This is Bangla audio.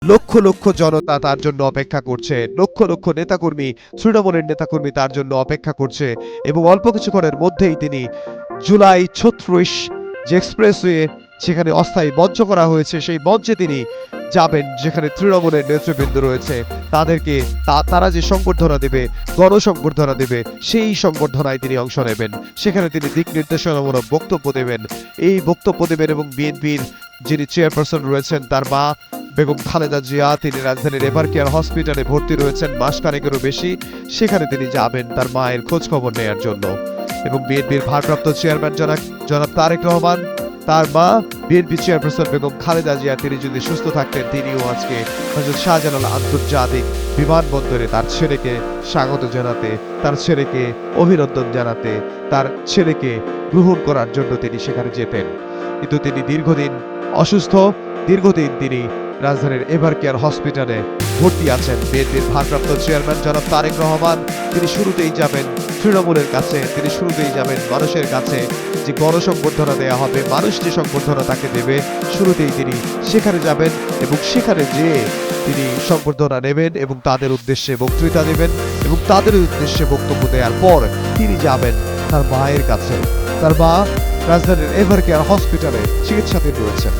লক্ষ লক্ষ জনতা তার জন্য অপেক্ষা করছে, লক্ষ লক্ষ নেতাকর্মী, তৃণমূলের নেতাকর্মী তার জন্য অপেক্ষা করছে এবং অল্প কিছুক্ষণের মধ্যেই তিনি জুলাই ৩৬ যে এক্সপ্রেসওয়ে সেখানে অস্থায়ী মঞ্চ করা হয়েছে সেই মঞ্চে তিনি যাবেন, যেখানে তৃণমূলের নেতৃবৃন্দ রয়েছে তাদেরকে তারা যে সংবর্ধনা দেবে, গণসংবর্ধনা দেবে, সেই সংবর্ধনায় তিনি অংশ নেবেন। সেখানে তিনি দিক নির্দেশনামূলক বক্তব্য দেবেন। এই বক্তব্য দেবেন এবং বিএনপির যিনি চেয়ারপারসন রয়েছেন তার মা বেগম খালেদা জিয়া, তিনি রাজধানীর এভারকেয়ার হসপিটালে ভর্তি রয়েছেন মাসখানেকেরও বেশি। সেখানে তিনি যাবেন তার মায়ের খোঁজ খবর নেওয়ার জন্য। এবং বিএনপির ভারপ্রাপ্ত চেয়ারম্যান জনাব তারেক রহমান, তার মা বিএনপি চেয়ারপারসন বেগম খালেদা জিয়া, তিনি যদি সুস্থ থাকতেন তিনিও আজকে হযরত শাহজালাল আন্তর্জাতিক বিমানবন্দরে তার ছেলেকে স্বাগত জানাতে, তার ছেলেকে অভিনন্দন জানাতে, তার ছেলেকে গ্রহণ করার জন্য তিনি সেখানে যেতেন। কিন্তু তিনি দীর্ঘদিন অসুস্থ, দীর্ঘদিন তিনি রাজধানীর এভারকেয়ার হসপিটালে ভর্তি আছেন। বিএনপির ভারপ্রাপ্ত চেয়ারম্যান জনাব তারেক রহমান, তিনি শুরুতেই যাবেন তৃণমূলের কাছে, তিনি শুরুতেই যাবেন মানুষের কাছে, যে গণসংবর্ধনা দেওয়া হবে, মানুষ যে সংবর্ধনা তাকে দেবে, শুরুতেই তিনি সেখানে যাবেন এবং সেখানে যেয়ে তিনি সংবর্ধনা নেবেন এবং তাদের উদ্দেশ্যে বক্তৃতা দেবেন এবং তাদের উদ্দেশ্যে বক্তব্য দেওয়ার পর তিনি যাবেন তার মায়ের কাছে। তার মা রাজধানীর এভারকেয়ার হসপিটালে চিকিৎসাধীন রয়েছেন।